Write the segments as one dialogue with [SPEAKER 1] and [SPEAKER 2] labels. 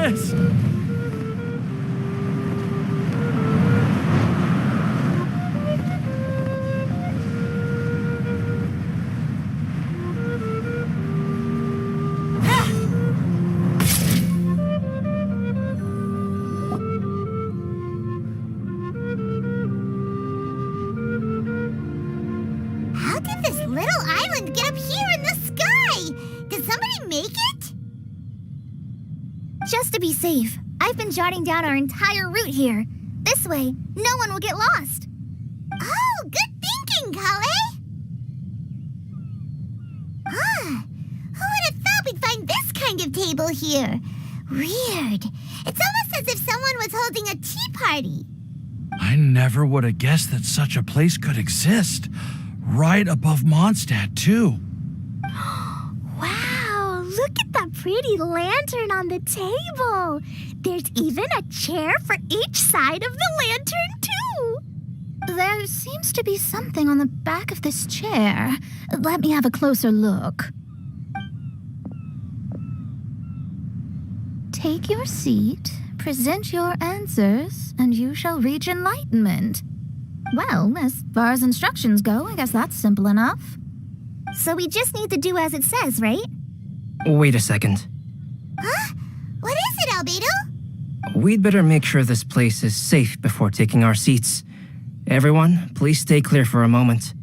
[SPEAKER 1] this!
[SPEAKER 2] How did this little island get up here in the sky? Did somebody make it?
[SPEAKER 3] Just to be safe, I've been jotting down our entire route here. This way, no one will get lost.
[SPEAKER 2] Oh, good thinking, Kale. Who would have thought we'd find this kind of table here? Weird. It's almost as if someone was holding a tea party.
[SPEAKER 1] I never would have guessed that such a place could exist. Right above Mondstadt, too.
[SPEAKER 3] Wow, look at that pretty lantern on the table. There's even a chair for each side of the lantern, too. There seems to be something on the back of this chair. Let me have a closer look. Take your seat, present your answers, and you shall reach enlightenment. Well, as far as instructions go, I guess that's simple enough. So we just need to do as it says, right?
[SPEAKER 4] Wait a second.
[SPEAKER 2] Huh? What is it, Albedo?
[SPEAKER 4] We'd better make sure this place is safe before taking our seats. Everyone, please stay clear for a moment.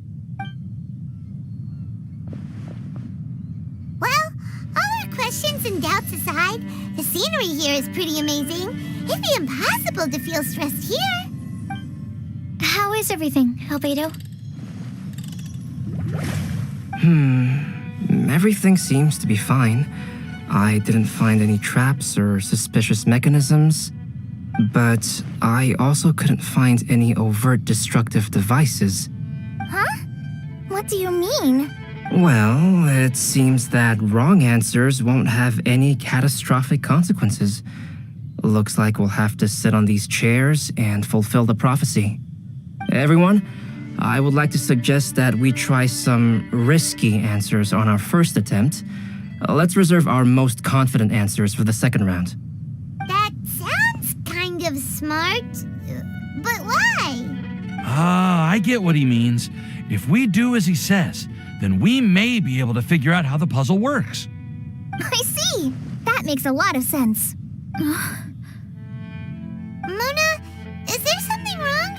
[SPEAKER 2] Well, all our questions and doubts aside, the scenery here is pretty amazing. It'd be impossible to feel stressed here.
[SPEAKER 3] How is everything, Albedo?
[SPEAKER 4] Everything seems to be fine. I didn't find any traps or suspicious mechanisms, but I also couldn't find any overt destructive devices.
[SPEAKER 3] Huh? What do you mean?
[SPEAKER 4] Well, it seems that wrong answers won't have any catastrophic consequences. Looks like we'll have to sit on these chairs and fulfill the prophecy. Everyone, I would like to suggest that we try some risky answers on our first attempt. Let's reserve our most confident answers for the second round.
[SPEAKER 2] That sounds kind of smart, but why?
[SPEAKER 1] I get what he means. If we do as he says, then we may be able to figure out how the puzzle works.
[SPEAKER 3] I see. That makes a lot of sense.
[SPEAKER 2] Mona, is there something wrong?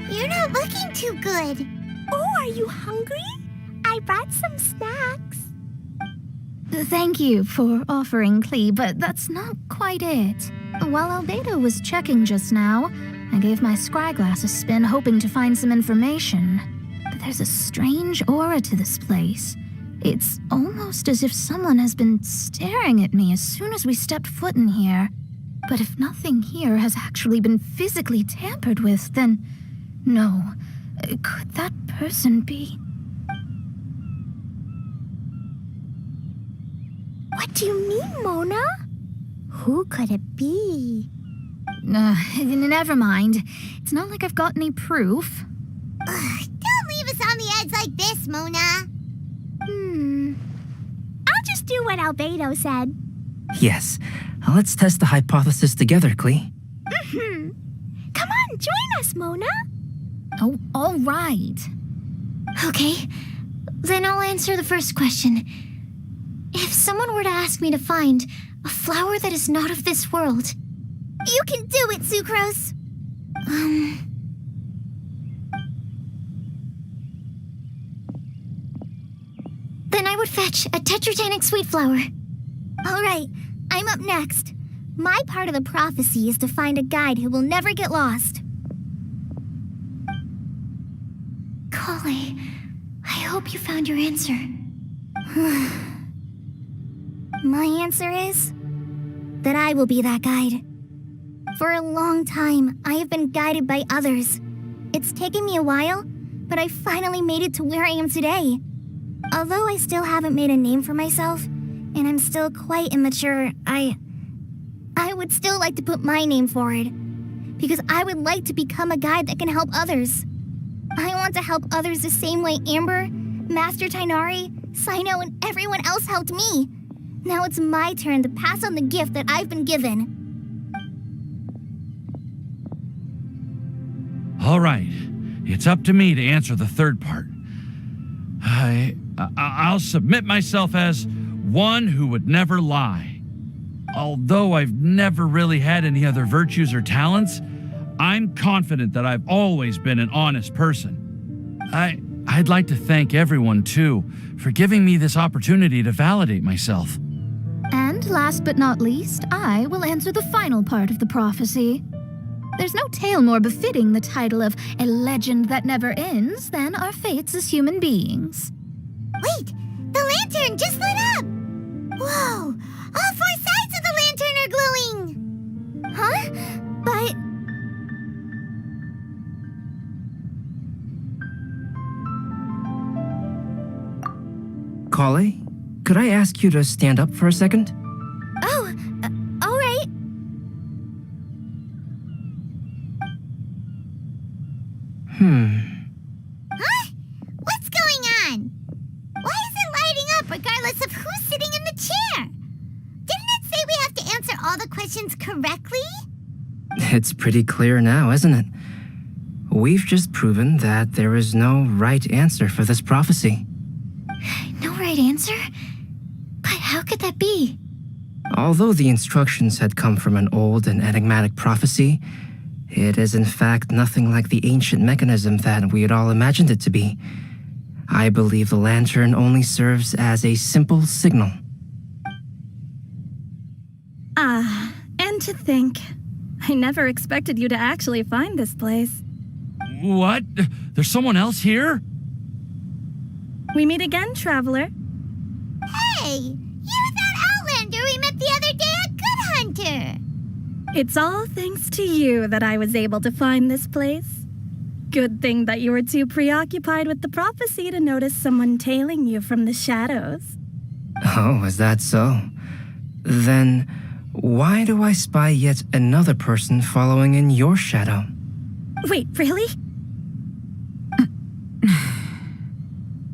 [SPEAKER 2] You're not looking too good.
[SPEAKER 3] Oh, are you hungry? I brought some snacks. Thank you for offering, Klee, but that's not quite it. While Albedo was checking just now, I gave my scryglass a spin hoping to find some information. But there's a strange aura to this place. It's almost as if someone has been staring at me as soon as we stepped foot in here. But if nothing here has actually been physically tampered with, then no. Could that person be? What do you mean, Mona? Who could it be? Never mind. It's not like I've got any proof.
[SPEAKER 2] Don't leave us on the edge like this, Mona.
[SPEAKER 3] I'll just do what Albedo said.
[SPEAKER 4] Yes, let's test the hypothesis together, Klee.
[SPEAKER 3] Come on, join us, Mona. Oh, all right. Okay, then I'll answer the first question. If someone were to ask me to find a flower that is not of this world... You can do it, Sucrose! Then I would fetch a tetragenic sweet flower. All right, I'm up next. My part of the prophecy is to find a guide who will never get lost. Kale, I hope you found your answer. My answer is that I will be that guide. For a long time, I have been guided by others. It's taken me a while, but I finally made it to where I am today. Although I still haven't made a name for myself, and I'm still quite immature, I would still like to put my name forward. Because I would like to become a guide that can help others. I want to help others the same way Amber, Master Tainari, Sino, and everyone else helped me. Now it's my turn to pass on the gift that I've been given.
[SPEAKER 1] All right, it's up to me to answer the third part. I'll submit myself as one who would never lie. Although I've never really had any other virtues or talents, I'm confident that I've always been an honest person. I'd like to thank everyone, too, for giving me this opportunity to validate myself.
[SPEAKER 3] And last but not least, I will answer the final part of the prophecy. There's no tale more befitting the title of a legend that never ends than our fates as human beings.
[SPEAKER 2] Wait, the lantern just lit up! Whoa, all four sides of the lantern are glowing!
[SPEAKER 3] Huh? But...
[SPEAKER 4] Kale, could I ask you to stand up for a second?
[SPEAKER 3] Oh, all right.
[SPEAKER 2] Huh? What's going on? Why is it lighting up regardless of who's sitting in the chair? Didn't it say we have to answer all the questions correctly?
[SPEAKER 4] It's pretty clear now, isn't it? We've just proven that there is no right answer for this prophecy.
[SPEAKER 3] No right answer? But how could that be?
[SPEAKER 4] Although the instructions had come from an old and enigmatic prophecy, it is in fact nothing like the ancient mechanism that we had all imagined it to be. I believe the lantern only serves as a simple signal.
[SPEAKER 5] And to think, I never expected you to actually find this place.
[SPEAKER 1] What? There's someone else here?
[SPEAKER 5] We meet again, traveler.
[SPEAKER 2] Hey, you're that Outlander we met the other day at Good Hunter.
[SPEAKER 5] It's all thanks to you that I was able to find this place. Good thing that you were too preoccupied with the prophecy to notice someone tailing you from the shadows.
[SPEAKER 4] Oh, is that so? Then, why do I spy yet another person following in your shadow?
[SPEAKER 5] Wait, really?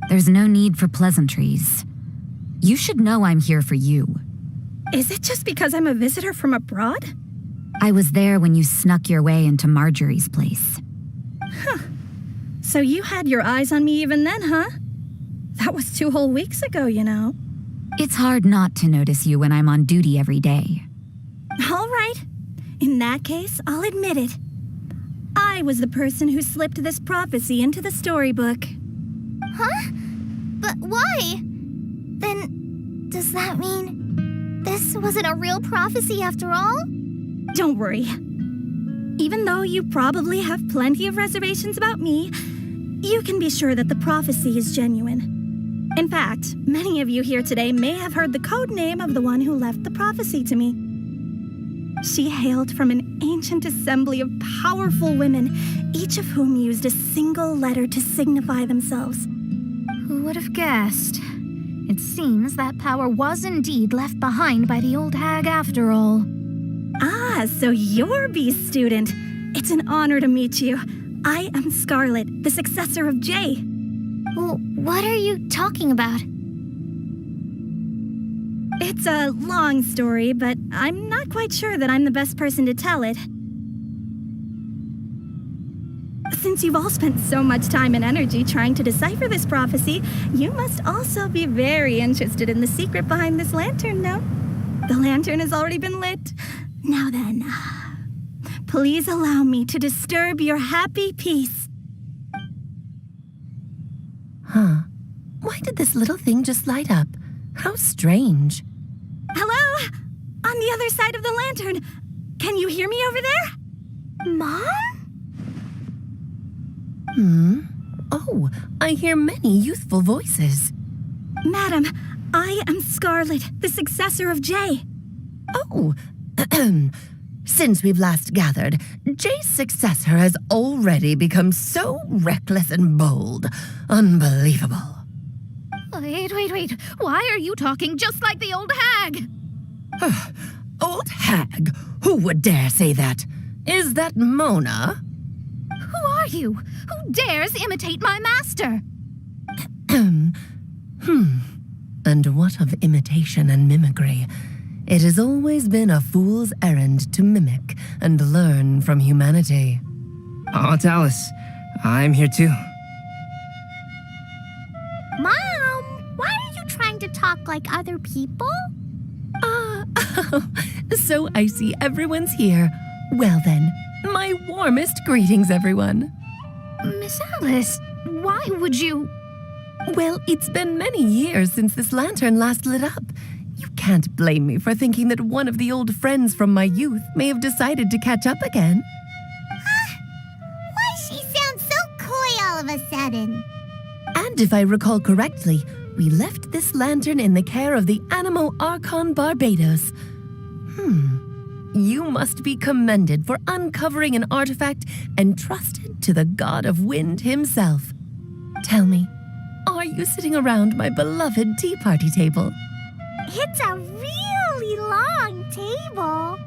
[SPEAKER 6] There's no need for pleasantries. You should know I'm here for you.
[SPEAKER 5] Is it just because I'm a visitor from abroad?
[SPEAKER 6] I was there when you snuck your way into Marjorie's place.
[SPEAKER 5] So you had your eyes on me even then, huh? That was 2 whole weeks ago, you know.
[SPEAKER 6] It's hard not to notice you when I'm on duty every day.
[SPEAKER 5] All right. In that case, I'll admit it. I was the person who slipped this prophecy into the storybook.
[SPEAKER 3] Huh? But why? Then, does that mean this wasn't a real prophecy after all?
[SPEAKER 5] Don't worry. Even though you probably have plenty of reservations about me, you can be sure that the prophecy is genuine. In fact, many of you here today may have heard the code name of the one who left the prophecy to me. She hailed from an ancient assembly of powerful women, each of whom used a single letter to signify themselves.
[SPEAKER 3] Who would have guessed? It seems that power was indeed left behind by the old hag after all.
[SPEAKER 5] Ah, so you're B's student. It's an honor to meet you. I am Scarlet, the successor of Jay.
[SPEAKER 3] Well, what are you talking about?
[SPEAKER 5] It's a long story, but I'm not quite sure that I'm the best person to tell it. Since you've all spent so much time and energy trying to decipher this prophecy, you must also be very interested in the secret behind this lantern, no? The lantern has already been lit. Now then, please allow me to disturb your happy peace.
[SPEAKER 7] Huh. Why did this little thing just light up? How strange.
[SPEAKER 5] Hello? On the other side of the lantern. Can you hear me over there?
[SPEAKER 3] Mom?
[SPEAKER 7] Oh, I hear many youthful voices.
[SPEAKER 5] Madam, I am Scarlet, the successor of Jay.
[SPEAKER 7] Oh, since we've last gathered, Jay's successor has already become so reckless and bold. Unbelievable.
[SPEAKER 3] Wait. Why are you talking just like the old hag?
[SPEAKER 7] Old hag? Who would dare say that? Is that Mona?
[SPEAKER 3] Who are you? Who dares imitate my master?
[SPEAKER 7] And what of imitation and mimicry? It has always been a fool's errand to mimic and learn from humanity.
[SPEAKER 4] Oh, Dallas, I'm here too.
[SPEAKER 2] Mom, why are you trying to talk like other people?
[SPEAKER 7] So I see everyone's here. Well then, my warmest greetings, everyone.
[SPEAKER 3] Miss Alice, why would you...
[SPEAKER 7] Well, it's been many years since this lantern last lit up. You can't blame me for thinking that one of the old friends from my youth may have decided to catch up again.
[SPEAKER 2] Why she sounds so coy all of a sudden?
[SPEAKER 7] And if I recall correctly, we left this lantern in the care of the Animo Archon Barbados. You must be commended for uncovering an artifact entrusted to the god of wind himself. Tell me, are you sitting around my beloved tea party table?
[SPEAKER 2] It's a really long table.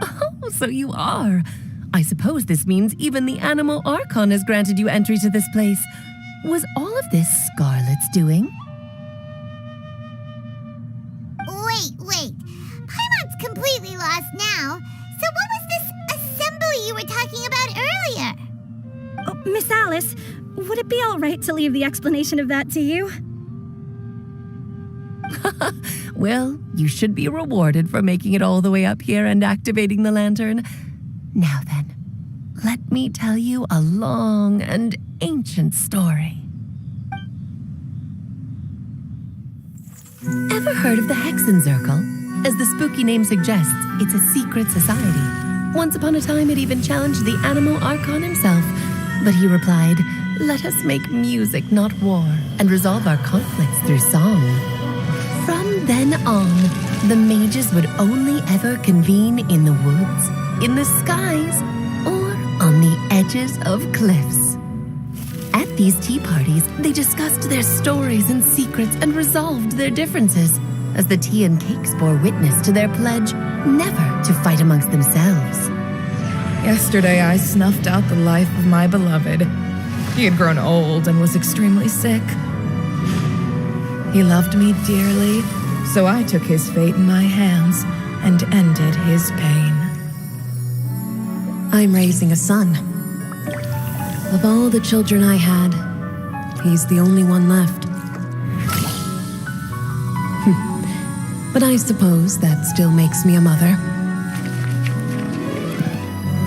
[SPEAKER 7] Oh, so you are. I suppose this means even the Animo Archon has granted you entry to this place. Was all of this Scarlet's doing?
[SPEAKER 2] Wait. Paimon's completely lost now. So what was this assembly you were talking about earlier?
[SPEAKER 5] Oh, Miss Alice, would it be all right to leave the explanation of that to you?
[SPEAKER 7] Well, you should be rewarded for making it all the way up here and activating the lantern. Now then, let me tell you a long and ancient story. Ever heard of the Hexenzirkel? As the spooky name suggests, it's a secret society. Once upon a time, it even challenged the Animo Archon himself. But he replied, "Let us make music, not war, and resolve our conflicts through song." From then on, the mages would only ever convene in the woods, in the skies, or on the edges of cliffs. At these tea parties, they discussed their stories and secrets and resolved their differences, as the tea and cakes bore witness to their pledge never to fight amongst themselves.
[SPEAKER 8] Yesterday I snuffed out the life of my beloved. He had grown old and was extremely sick. He loved me dearly, so I took his fate in my hands and ended his pain.
[SPEAKER 7] I'm raising a son. Of all the children I had, he's the only one left. But I suppose that still makes me a mother.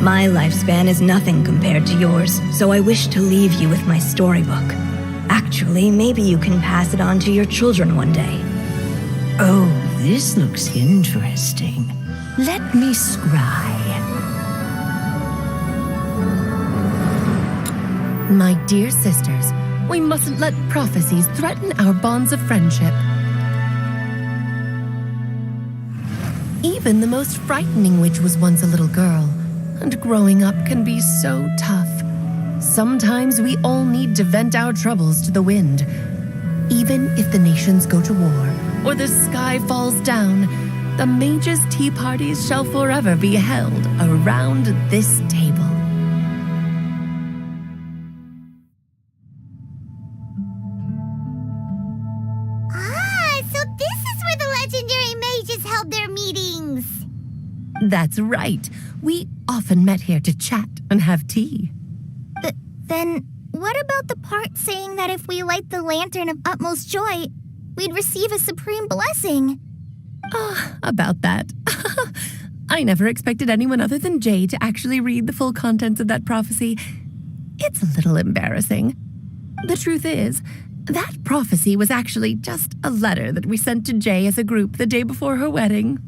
[SPEAKER 9] My lifespan is nothing compared to yours, so I wish to leave you with my storybook. Actually, maybe you can pass it on to your children one day.
[SPEAKER 10] Oh, this looks interesting. Let me scry.
[SPEAKER 7] My dear sisters, we mustn't let prophecies threaten our bonds of friendship. Even the most frightening witch was once a little girl, and growing up can be so tough. Sometimes we all need to vent our troubles to the wind. Even if the nations go to war, or the sky falls down, the mages' tea parties shall forever be held around this table.
[SPEAKER 2] So this is where the legendary mages held their meetings.
[SPEAKER 7] That's right. We often met here to chat and have tea.
[SPEAKER 3] Then what about the part saying that if we light the lantern of utmost joy, we'd receive a supreme blessing?
[SPEAKER 7] About that. I never expected anyone other than Jay to actually read the full contents of that prophecy. It's a little embarrassing. The truth is, that prophecy was actually just a letter that we sent to Jay as a group the day before her wedding.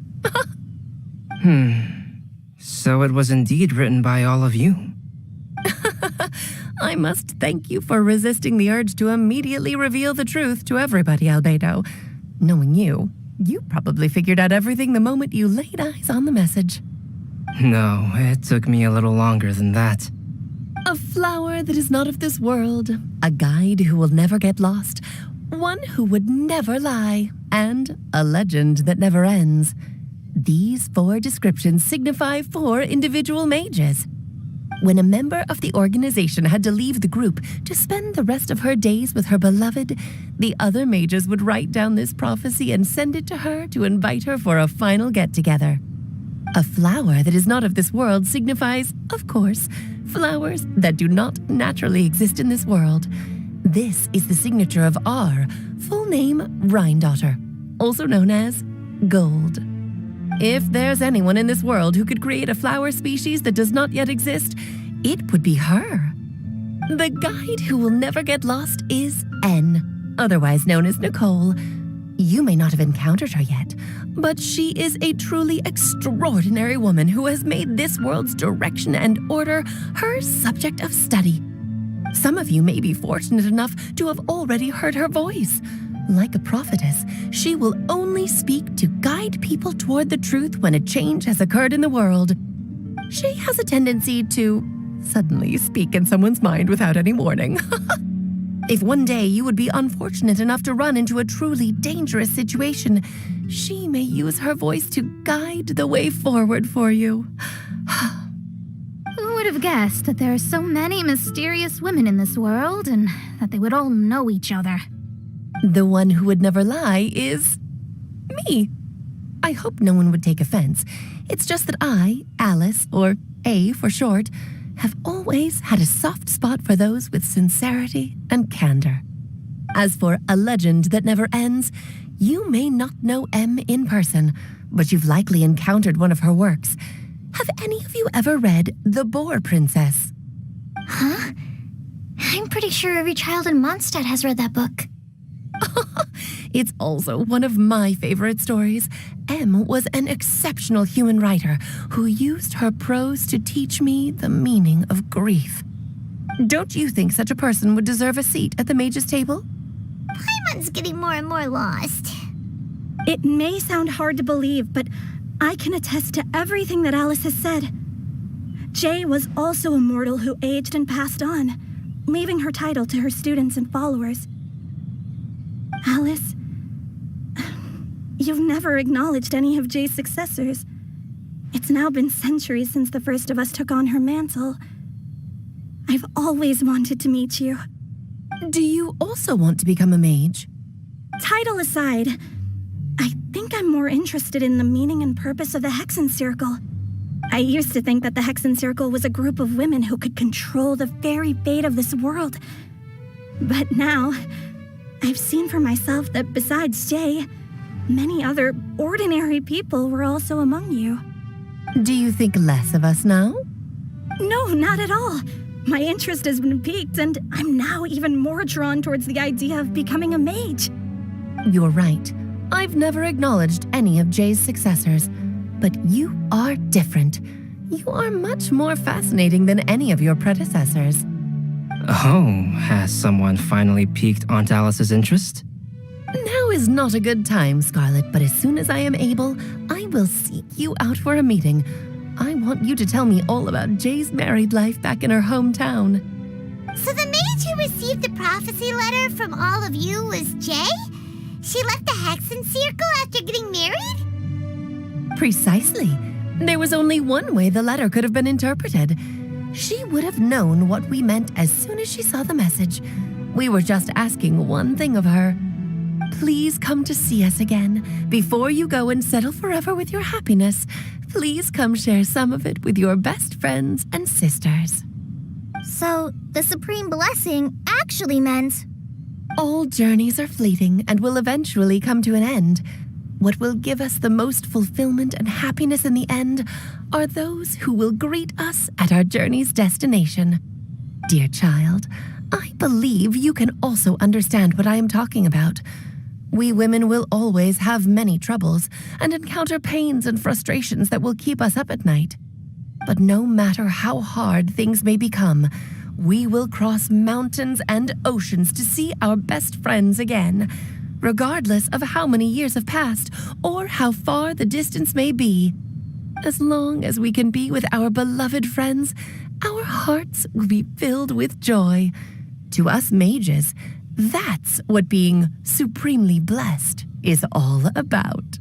[SPEAKER 4] So it was indeed written by all of you.
[SPEAKER 7] I must thank you for resisting the urge to immediately reveal the truth to everybody, Albedo. Knowing you, you probably figured out everything the moment you laid eyes on the message.
[SPEAKER 4] No, it took me a little longer than that.
[SPEAKER 7] A flower that is not of this world, a guide who will never get lost, one who would never lie, and a legend that never ends. These 4 descriptions signify 4 individual mages. When a member of the organization had to leave the group to spend the rest of her days with her beloved, the other mages would write down this prophecy and send it to her to invite her for a final get-together. A flower that is not of this world signifies, of course, flowers that do not naturally exist in this world. This is the signature of our full name Rhine-daughter, also known as Gold. If there's anyone in this world who could create a flower species that does not yet exist, it would be her. The guide who will never get lost is N, otherwise known as Nicole. You may not have encountered her yet, but she is a truly extraordinary woman who has made this world's direction and order her subject of study. Some of you may be fortunate enough to have already heard her voice. Like a prophetess, she will only speak to guide people toward the truth when a change has occurred in the world. She has a tendency to suddenly speak in someone's mind without any warning. If one day you would be unfortunate enough to run into a truly dangerous situation, she may use her voice to guide the way forward for you.
[SPEAKER 3] Who would have guessed that there are so many mysterious women in this world and that they would all know each other?
[SPEAKER 7] The one who would never lie is me. I hope no one would take offense. It's just that I, Alice, or A for short, have always had a soft spot for those with sincerity and candor. As for a legend that never ends, you may not know M in person, but you've likely encountered one of her works. Have any of you ever read The Boar Princess?
[SPEAKER 2] Huh? I'm pretty sure every child in Mondstadt has read that book.
[SPEAKER 7] It's also one of my favorite stories. M was an exceptional human writer who used her prose to teach me the meaning of grief. Don't you think such a person would deserve a seat at the mage's table?
[SPEAKER 2] Paimon's getting more and more lost.
[SPEAKER 5] It may sound hard to believe, but I can attest to everything that Alice has said. Jay was also a mortal who aged and passed on, leaving her title to her students and followers. Alice, you've never acknowledged any of Jay's successors. It's now been centuries since the first of us took on her mantle. I've always wanted to meet you.
[SPEAKER 7] Do you also want to become a mage?
[SPEAKER 5] Title aside, I think I'm more interested in the meaning and purpose of the Hexen Circle. I used to think that the Hexen Circle was a group of women who could control the very fate of this world. But now, I've seen for myself that besides Jay, many other ordinary people were also among you.
[SPEAKER 7] Do you think less of us now?
[SPEAKER 5] No, not at all. My interest has been piqued, and I'm now even more drawn towards the idea of becoming a mage.
[SPEAKER 7] You're right. I've never acknowledged any of Jay's successors, but you are different. You are much more fascinating than any of your predecessors.
[SPEAKER 4] Oh, has someone finally piqued Aunt Alice's interest?
[SPEAKER 7] Now is not a good time, Scarlet, but as soon as I am able, I will seek you out for a meeting. I want you to tell me all about Jay's married life back in her hometown.
[SPEAKER 2] So the mage who received the prophecy letter from all of you was Jay? She left the Hexen Circle after getting married?
[SPEAKER 7] Precisely. There was only one way the letter could have been interpreted. She would have known what we meant as soon as she saw the message. We were just asking one thing of her. Please come to see us again. Before you go and settle forever with your happiness, please come share some of it with your best friends and sisters.
[SPEAKER 2] So, the Supreme Blessing actually meant...
[SPEAKER 7] All journeys are fleeting and will eventually come to an end. What will give us the most fulfillment and happiness in the end are those who will greet us at our journey's destination. Dear child, I believe you can also understand what I am talking about. We women will always have many troubles and encounter pains and frustrations that will keep us up at night. But no matter how hard things may become, we will cross mountains and oceans to see our best friends again, regardless of how many years have passed or how far the distance may be. As long as we can be with our beloved friends, our hearts will be filled with joy. To us mages, that's what being supremely blessed is all about.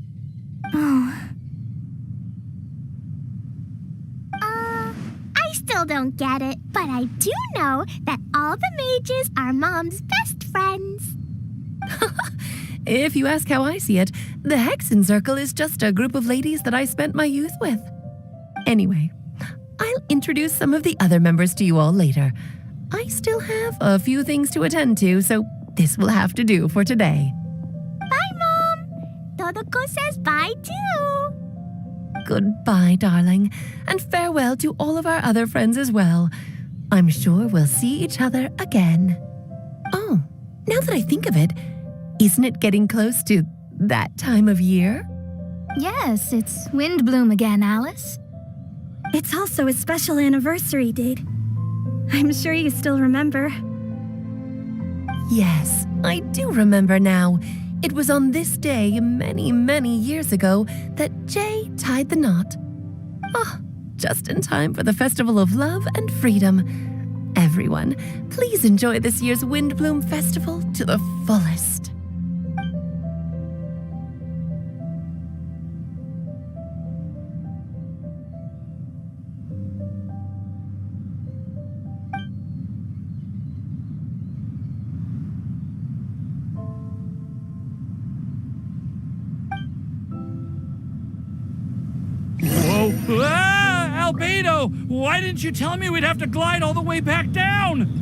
[SPEAKER 2] I still don't get it, but I do know that all the mages are Mom's best friends.
[SPEAKER 7] If you ask how I see it, the Hexen Circle is just a group of ladies that I spent my youth with. Anyway, I'll introduce some of the other members to you all later. I still have a few things to attend to, so this will have to do for today.
[SPEAKER 5] Bye, Mom. Todoko says bye, too.
[SPEAKER 7] Goodbye, darling, and farewell to all of our other friends as well. I'm sure we'll see each other again. Oh, now that I think of it, isn't it getting close to that time of year?
[SPEAKER 3] Yes, it's Windblume again, Alice.
[SPEAKER 5] It's also a special anniversary date. I'm sure you still remember.
[SPEAKER 7] Yes, I do remember now. It was on this day many, many years ago that Jay tied the knot. Ah, just in time for the Festival of Love and Freedom. Everyone, please enjoy this year's Windblume Festival to the fullest.
[SPEAKER 1] Whoa! Ah, Albedo! Why didn't you tell me we'd have to glide all the way back down?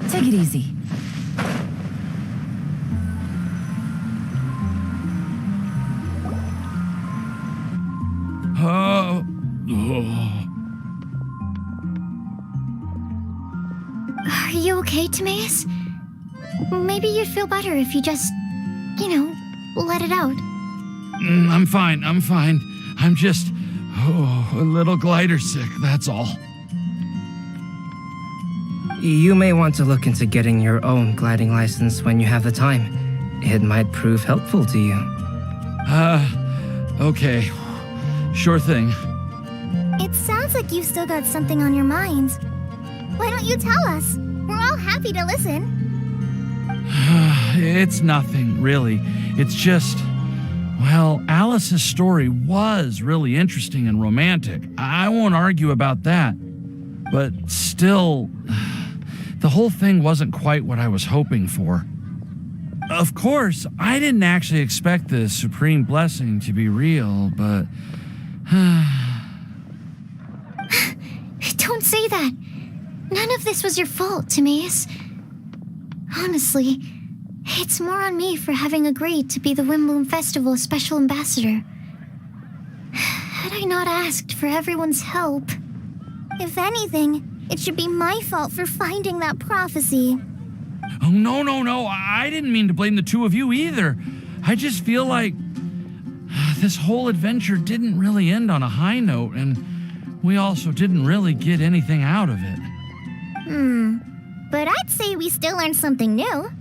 [SPEAKER 6] Take it easy.
[SPEAKER 3] Are you okay, Timaeus? Maybe you'd feel better if you just, let it out.
[SPEAKER 1] I'm fine. I'm just, a little glider sick, that's all.
[SPEAKER 4] You may want to look into getting your own gliding license when you have the time. It might prove helpful to you.
[SPEAKER 1] Okay. Sure thing.
[SPEAKER 2] It sounds like you've still got something on your minds. Why don't you tell us? We're all happy to listen.
[SPEAKER 1] It's nothing, really. It's just, well, Alice's story was really interesting and romantic. I won't argue about that. But still, the whole thing wasn't quite what I was hoping for. Of course, I didn't actually expect the supreme blessing to be real, but...
[SPEAKER 3] Don't say that. None of this was your fault, Timaeus. Honestly, it's more on me for having agreed to be the Windblume Festival special ambassador. Had I not asked for everyone's help...
[SPEAKER 2] If anything, it should be my fault for finding that prophecy.
[SPEAKER 1] Oh, no. I didn't mean to blame the two of you either. I just feel like this whole adventure didn't really end on a high note, and we also didn't really get anything out of it.
[SPEAKER 2] But I'd say we still learned something new.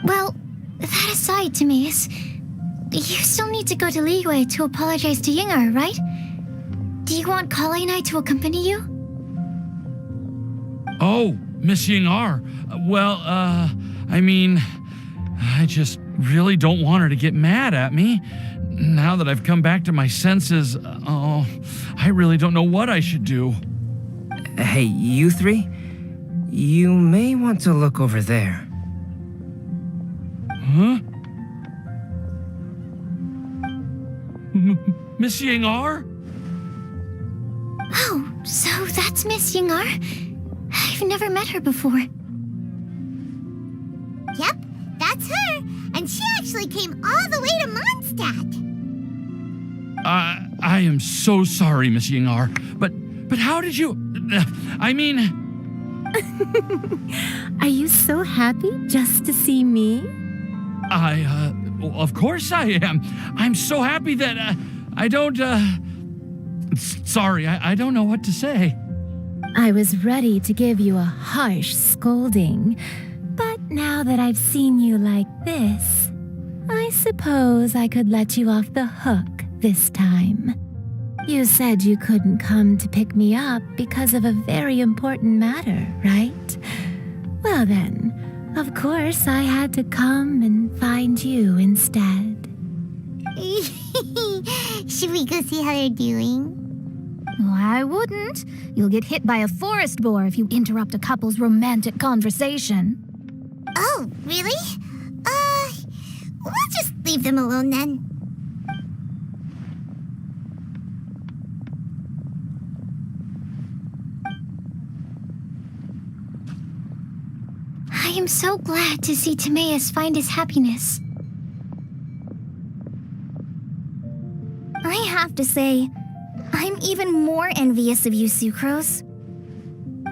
[SPEAKER 3] Well, that aside, Timaeus, you still need to go to Liyue to apologize to Yingar, right? Do you want Kali and I to accompany you?
[SPEAKER 1] Oh, Miss Yingar. Well, I just really don't want her to get mad at me. Now that I've come back to my senses, I really don't know what I should do.
[SPEAKER 4] Hey, you three? You may want to look over there.
[SPEAKER 1] Huh? Miss Yingar?
[SPEAKER 3] Oh, so that's Miss Yingar? I've never met her before.
[SPEAKER 2] Yep, that's her. And she actually came all the way to Mondstadt.
[SPEAKER 1] I am so sorry, Miss Yingar, but how did you...
[SPEAKER 11] Are you so happy just to see me?
[SPEAKER 1] Of course I am. I'm so happy that, I don't, sorry, I don't know what to say.
[SPEAKER 11] I was ready to give you a harsh scolding, but now that I've seen you like this, I suppose I could let you off the hook this time. You said you couldn't come to pick me up because of a very important matter, right? Well then, of course I had to come and find you instead.
[SPEAKER 2] Should we go see how they're doing?
[SPEAKER 3] I wouldn't. You'll get hit by a forest boar if you interrupt a couple's romantic conversation.
[SPEAKER 2] Oh, really? We'll just leave them alone then.
[SPEAKER 3] I am so glad to see Timaeus find his happiness.
[SPEAKER 5] I have to say, I'm even more envious of you, Sucrose.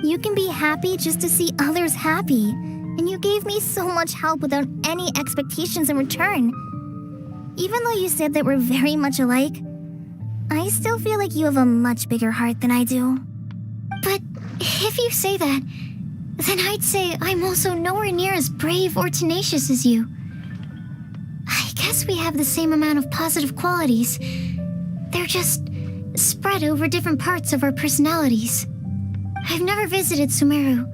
[SPEAKER 5] You can be happy just to see others happy, and you gave me so much help without any expectations in return. Even though you said that we're very much alike, I still feel like you have a much bigger heart than I do.
[SPEAKER 3] But if you say that, then I'd say I'm also nowhere near as brave or tenacious as you. I guess we have the same amount of positive qualities. They're just spread over different parts of our personalities. I've never visited Sumeru,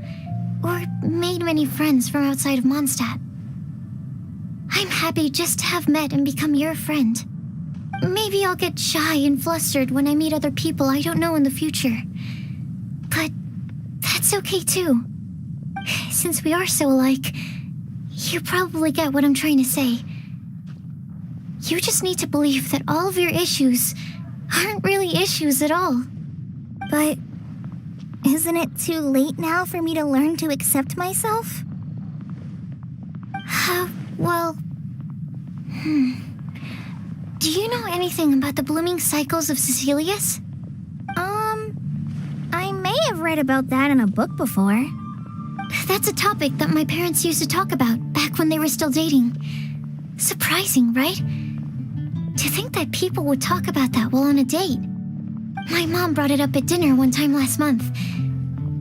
[SPEAKER 3] or made many friends from outside of Mondstadt. I'm happy just to have met and become your friend. Maybe I'll get shy and flustered when I meet other people I don't know in the future. But that's okay too. Since we are so alike, you probably get what I'm trying to say. You just need to believe that all of your issues aren't really issues at all.
[SPEAKER 5] But isn't it too late now for me to learn to accept myself?
[SPEAKER 3] Do you know anything about the blooming cycles of Cecilius?
[SPEAKER 5] I may have read about that in a book before.
[SPEAKER 3] That's a topic that my parents used to talk about back when they were still dating. Surprising, right? To think that people would talk about that while on a date. My mom brought it up at dinner one time last month.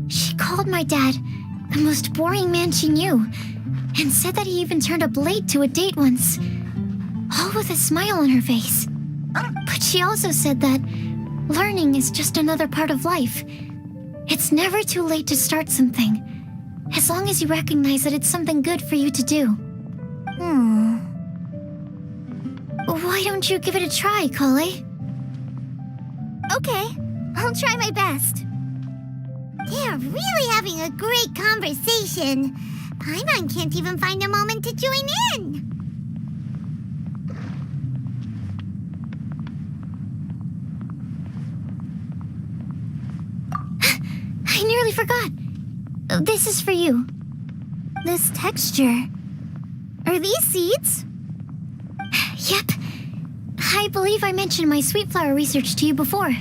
[SPEAKER 3] She called my dad the most boring man she knew, and said that he even turned up late to a date once, all with a smile on her face. But she also said that learning is just another part of life. It's never too late to start something, as long as you recognize that it's something good for you to do. Why don't you give it a try, Kale?
[SPEAKER 5] Okay, I'll try my best.
[SPEAKER 2] They're really having a great conversation. Paimon can't even find a moment to join in.
[SPEAKER 3] I nearly forgot. This is for you.
[SPEAKER 5] This texture. Are these seeds?
[SPEAKER 3] Yep. I believe I mentioned my sweet flower research to you before.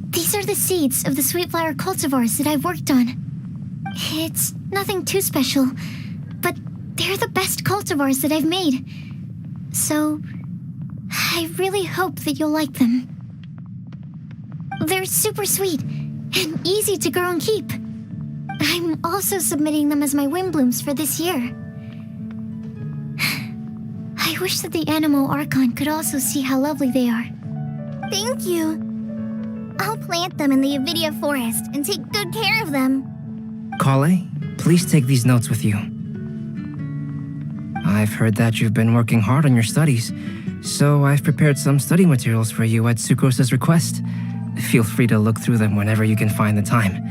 [SPEAKER 3] These are the seeds of the sweet flower cultivars that I've worked on. It's nothing too special, but they're the best cultivars that I've made. So, I really hope that you'll like them. They're super sweet and easy to grow and keep. I'm also submitting them as my Windblooms for this year. I wish that the Animo Archon could also see how lovely they are.
[SPEAKER 5] Thank you. I'll plant them in the Avidia forest and take good care of them.
[SPEAKER 4] Kale, please take these notes with you. I've heard that you've been working hard on your studies, so I've prepared some study materials for you at Sucrose's request. Feel free to look through them whenever you can find the time.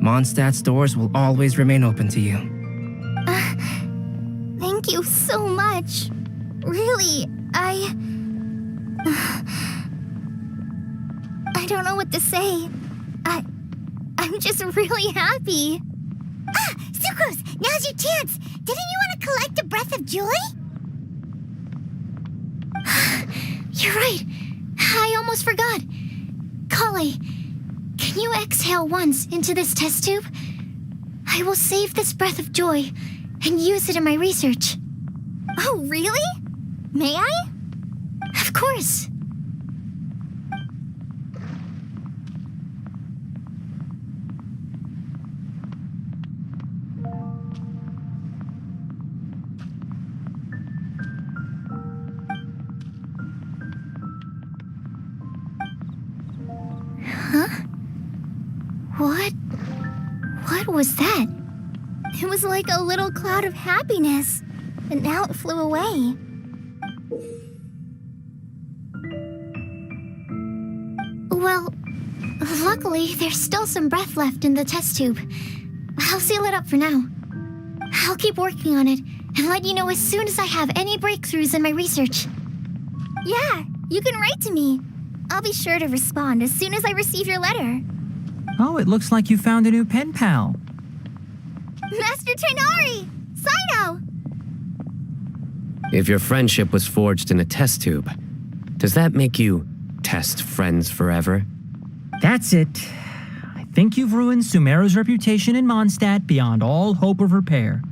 [SPEAKER 4] Mondstadt's doors will always remain open to you.
[SPEAKER 5] Thank you so much. Really, I don't know what to say. I'm just really happy.
[SPEAKER 2] Sucrose, now's your chance. Didn't you want to collect a breath of joy?
[SPEAKER 3] You're right. I almost forgot. Kale, can you exhale once into this test tube? I will save this breath of joy and use it in my research.
[SPEAKER 5] Oh, really? May I?
[SPEAKER 3] Of course. Huh? What was that?
[SPEAKER 5] It was like a little cloud of happiness, and now it flew away.
[SPEAKER 3] Well, luckily, there's still some breath left in the test tube. I'll seal it up for now. I'll keep working on it and let you know as soon as I have any breakthroughs in my research.
[SPEAKER 2] Yeah, you can write to me. I'll be sure to respond as soon as I receive your letter.
[SPEAKER 12] Oh, it looks like you found a new pen pal.
[SPEAKER 2] Master Tainari! Sino!
[SPEAKER 13] If your friendship was forged in a test tube, does that make you test friends forever?
[SPEAKER 12] That's it. I think you've ruined Sumeru's reputation in Mondstadt beyond all hope of repair.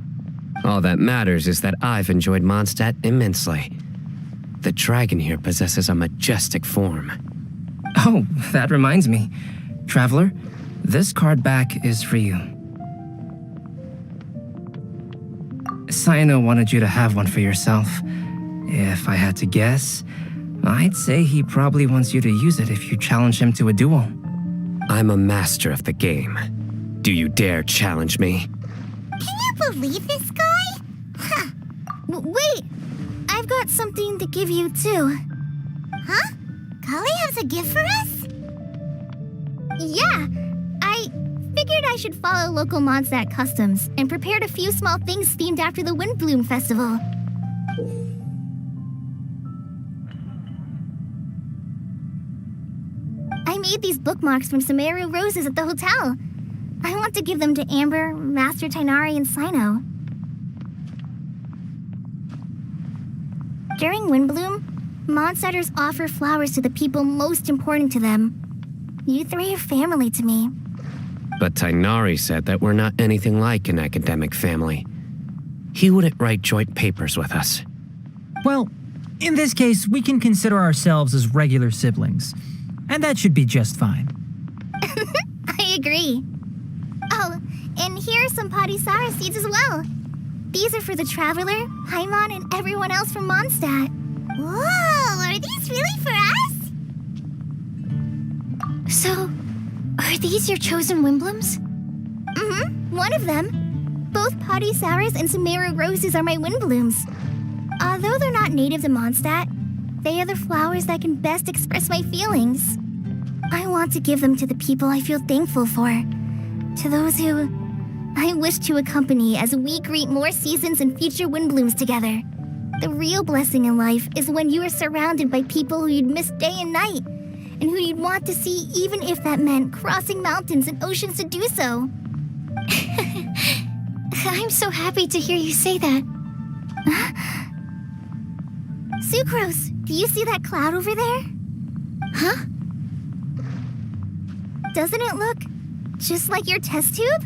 [SPEAKER 13] All that matters is that I've enjoyed Mondstadt immensely. The dragon here possesses a majestic form.
[SPEAKER 4] Oh, that reminds me. Traveler, this card back is for you. Sino wanted you to have one for yourself. If I had to guess, I'd say he probably wants you to use it if you challenge him to a duel.
[SPEAKER 13] I'm a master of the game. Do you dare challenge me?
[SPEAKER 2] Can you believe this guy? Huh. Wait, I've got something to give you too. Huh? Kali has a gift for us? Yeah, I figured I should follow local Mondstadt customs and prepared a few small things themed after the Windblume festival. I made these bookmarks from Sumeru roses at the hotel. I want to give them to Amber, Master Tainari, and Sino. During Windblume, Mondstadters offer flowers to the people most important to them. You three are family to me.
[SPEAKER 13] But Tainari said that we're not anything like an academic family. He wouldn't write joint papers with us.
[SPEAKER 12] Well, in this case, we can consider ourselves as regular siblings. And that should be just fine.
[SPEAKER 2] I agree. Oh, and here are some Padisara seeds as well. These are for the Traveler, Paimon, and everyone else from Mondstadt. Whoa, are these really for us?
[SPEAKER 3] So, are these your chosen Windblooms?
[SPEAKER 2] Mm-hmm, one of them. Both Padisaras and Sumeru roses are my Windblooms. Although they're not native to Mondstadt, they are the flowers that can best express my feelings. I want to give them to the people I feel thankful for. To those who I wish to accompany as we greet more seasons and future Windblooms together. The real blessing in life is when you are surrounded by people who you'd miss day and night, and who you'd want to see even if that meant crossing mountains and oceans to do so.
[SPEAKER 3] I'm so happy to hear you say that.
[SPEAKER 2] Sucrose, do you see that cloud over there?
[SPEAKER 3] Huh?
[SPEAKER 2] Doesn't it look just like your test tube?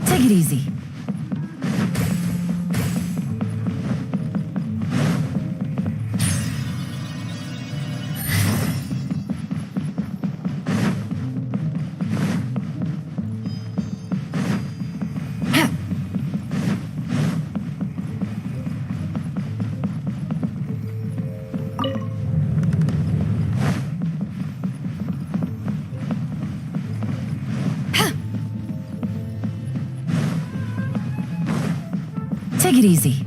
[SPEAKER 6] Take it easy. Take it easy.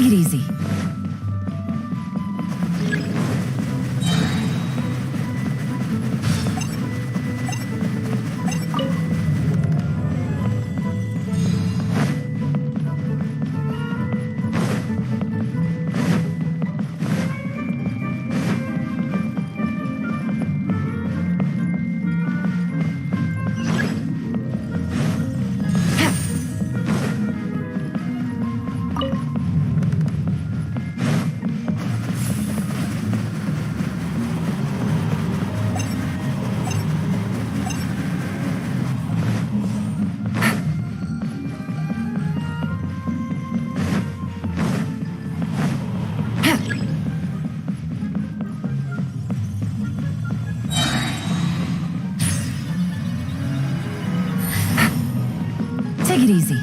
[SPEAKER 6] Take it easy. Take it easy.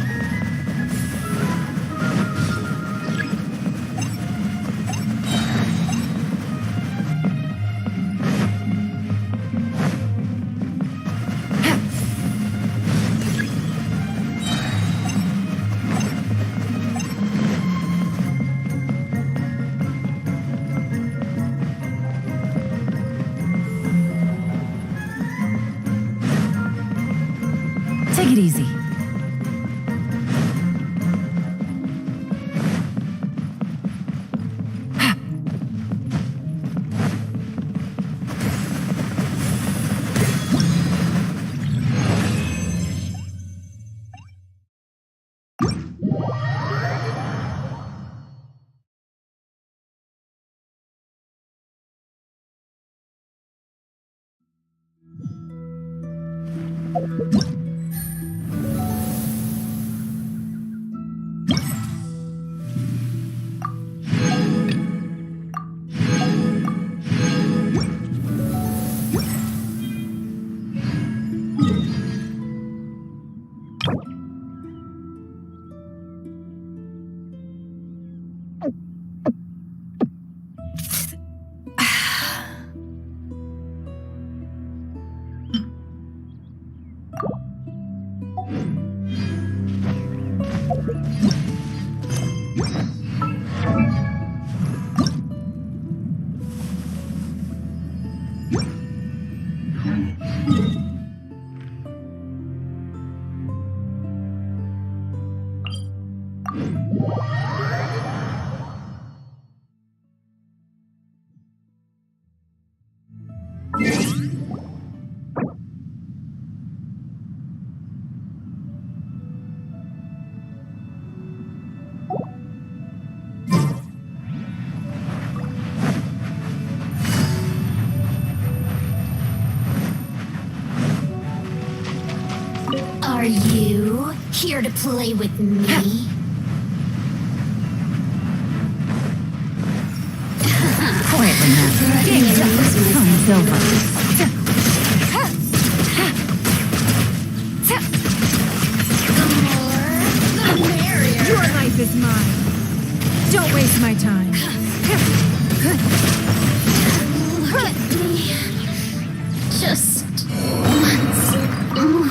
[SPEAKER 6] Take it easy.
[SPEAKER 14] Are you here to play with me?
[SPEAKER 6] Quietly now. Game's over.
[SPEAKER 11] time. Don't waste my time.
[SPEAKER 14] Look at me. Just once more.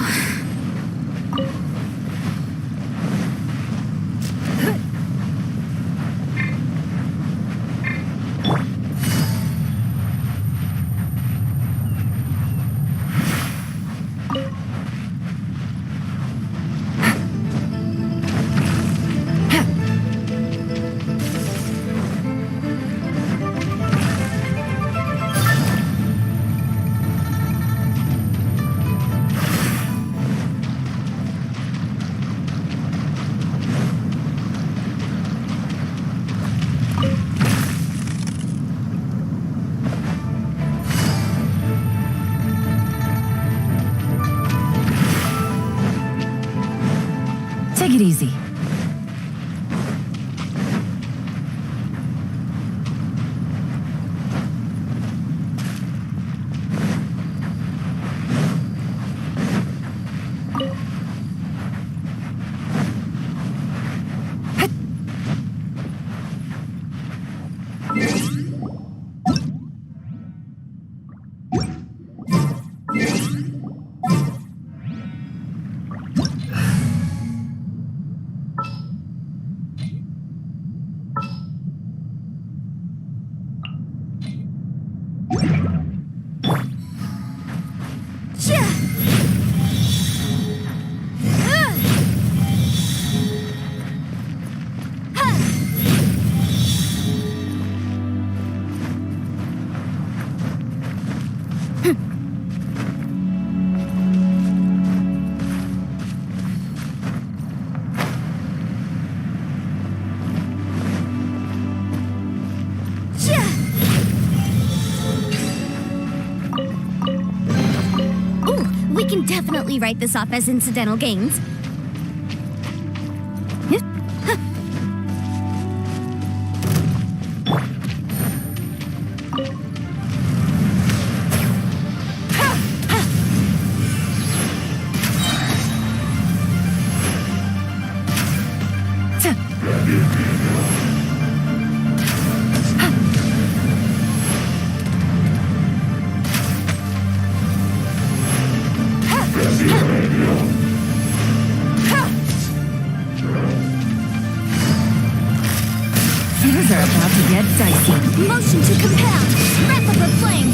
[SPEAKER 6] Take it easy.
[SPEAKER 2] We can definitely write this off as incidental gains.
[SPEAKER 6] Things are about to get dicey.
[SPEAKER 2] Motion to compound. Wrap up a flame.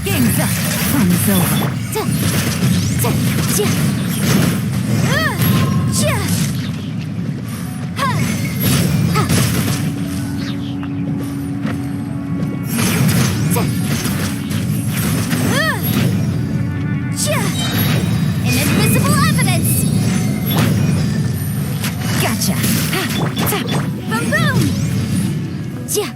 [SPEAKER 6] Game's up. Fun is over.
[SPEAKER 2] Inadmissible evidence!
[SPEAKER 6] Gotcha.
[SPEAKER 2] Boom boom! Yeah.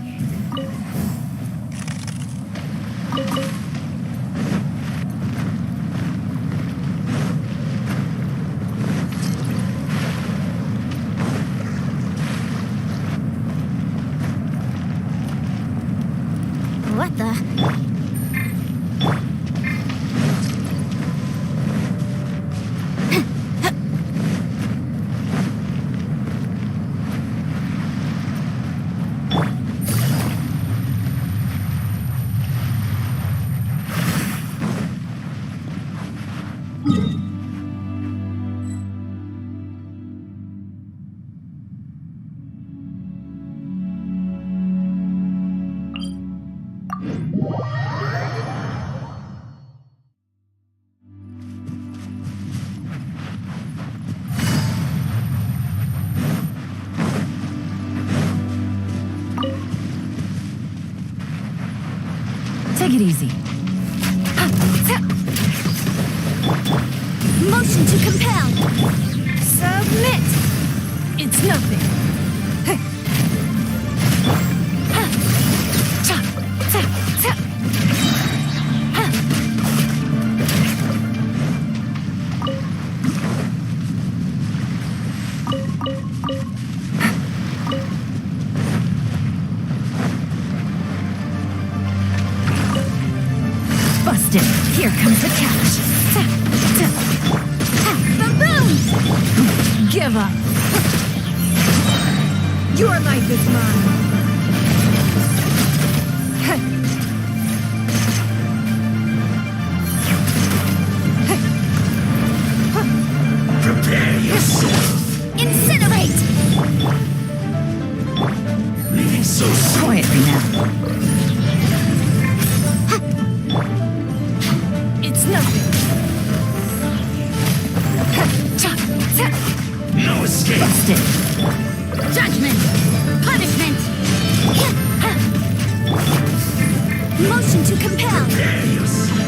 [SPEAKER 6] Take it easy.
[SPEAKER 3] Motion to compel. Submit. It's nothing.
[SPEAKER 6] Busted. Here comes the catch.
[SPEAKER 3] Baboom!
[SPEAKER 6] Give up.
[SPEAKER 3] Your life is mine.
[SPEAKER 15] Prepare yourself.
[SPEAKER 3] Incinerate!
[SPEAKER 15] Leaving so soon.
[SPEAKER 6] Quietly now.
[SPEAKER 3] It's nothing.
[SPEAKER 15] No escape.
[SPEAKER 6] Busted.
[SPEAKER 3] Judgment! Punishment! Motion to compel!
[SPEAKER 15] Prepare yourself.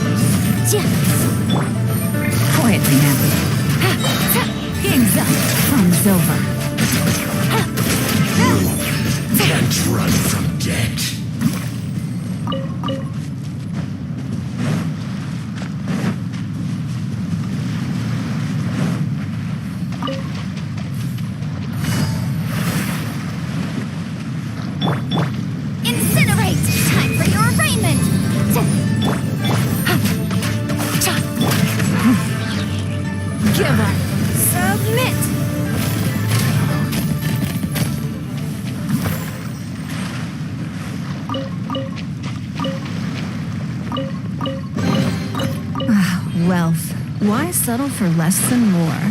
[SPEAKER 6] Quietly now. Game's up. Fun's over.
[SPEAKER 15] Can't run from death.
[SPEAKER 3] Incinerate! Time for your arraignment!
[SPEAKER 6] Give up.
[SPEAKER 3] Submit!
[SPEAKER 6] Wealth. Why settle for less than more?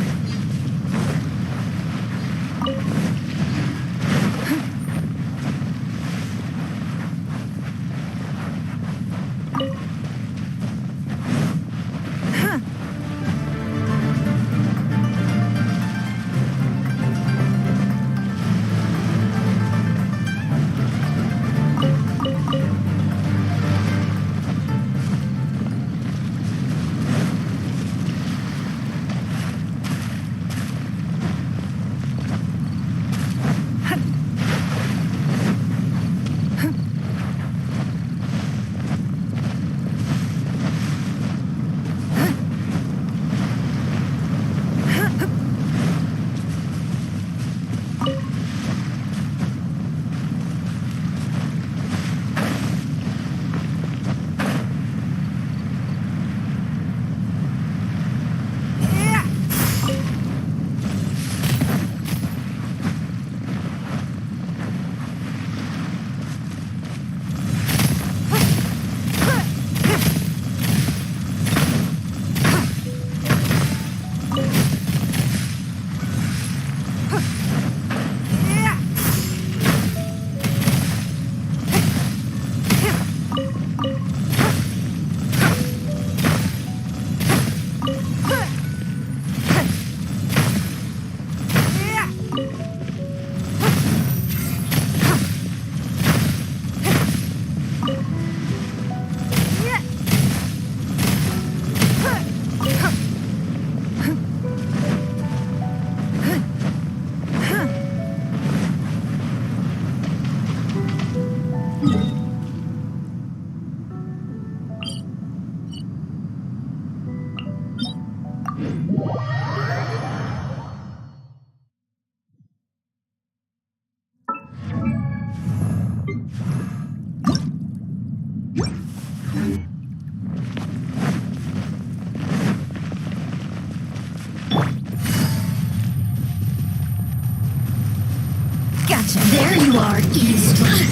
[SPEAKER 3] Gotcha. There you are, eavesdropper.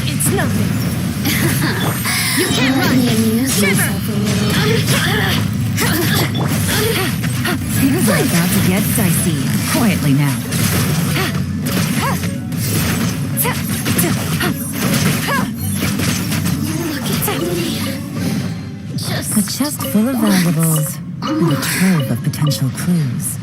[SPEAKER 3] It's nothing. You can't run. Shiver.
[SPEAKER 6] Things are about to get dicey. Quietly now.
[SPEAKER 3] Look at me.
[SPEAKER 6] A chest full of valuables and a trove of potential clues.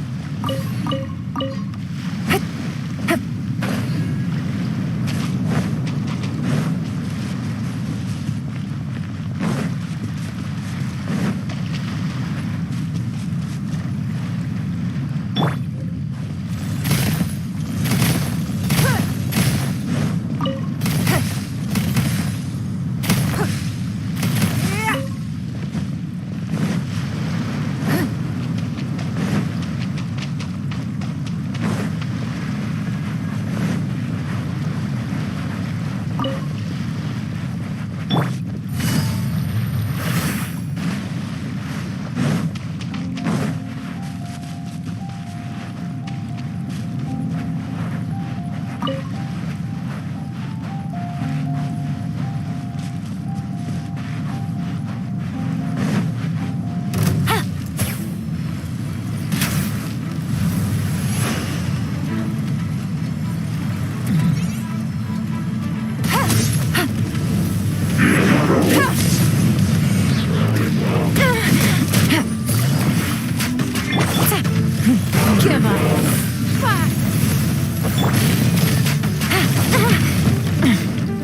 [SPEAKER 11] Give up.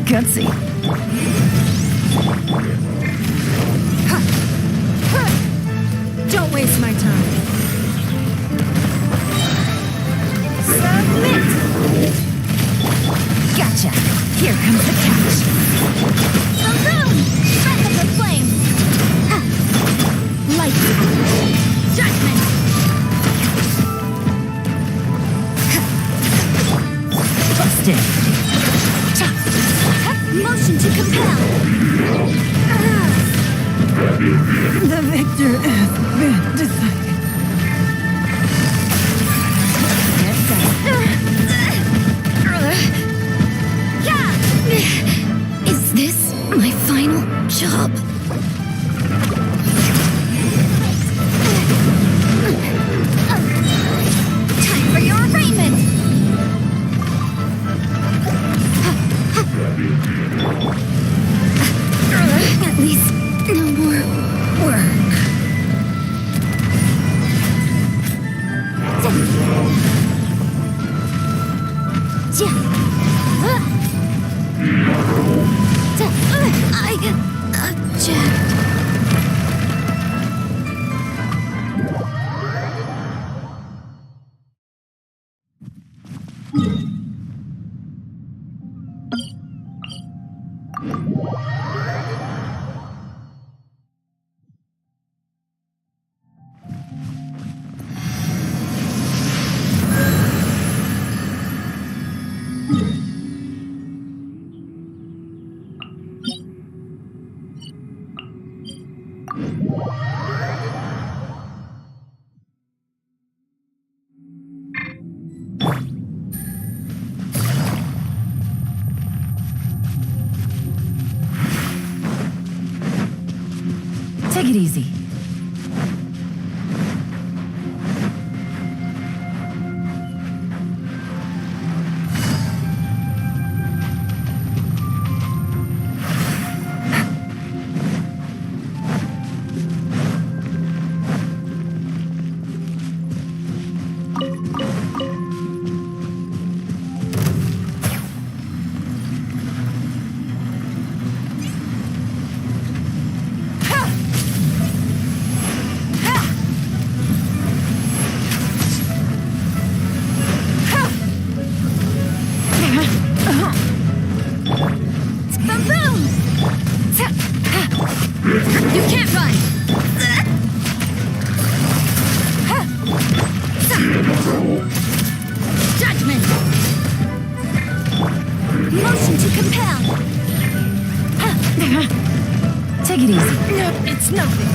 [SPEAKER 6] Gutsy.
[SPEAKER 11] Don't waste my time. Submit!
[SPEAKER 6] Gotcha. Here comes the catch.
[SPEAKER 11] Boom! Breath of the flame! Light! Judgment!
[SPEAKER 6] Busted.
[SPEAKER 11] Motion to compel!
[SPEAKER 6] The victor has been decided.
[SPEAKER 11] Is this my final job? Time for your arraignment! At least no more work. I object.
[SPEAKER 6] Take it easy. You can't run! Judgment! Motion to compel! Take it easy.
[SPEAKER 11] No, it's nothing.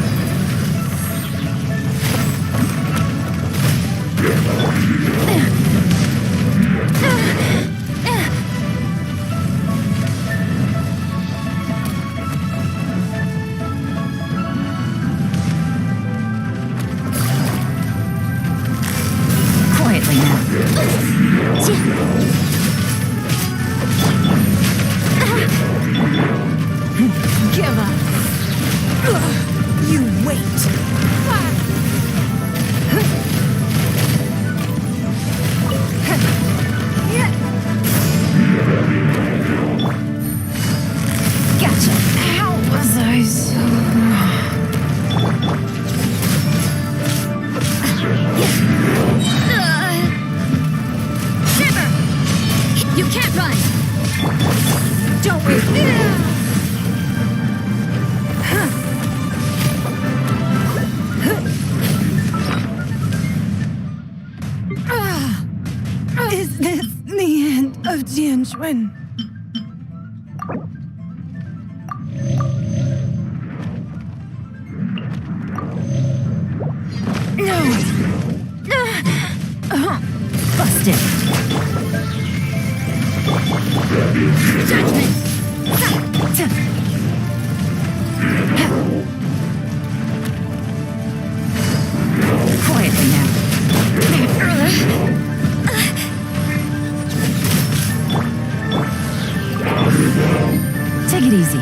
[SPEAKER 6] Quietly now.
[SPEAKER 11] Give up. You wait.
[SPEAKER 6] Gotcha. How was I so
[SPEAKER 11] Shiver! You can't run. Don't wait.
[SPEAKER 6] Is this the end of Genshin? No! Busted!
[SPEAKER 11] Judgment!
[SPEAKER 6] Quietly now. Take it easy.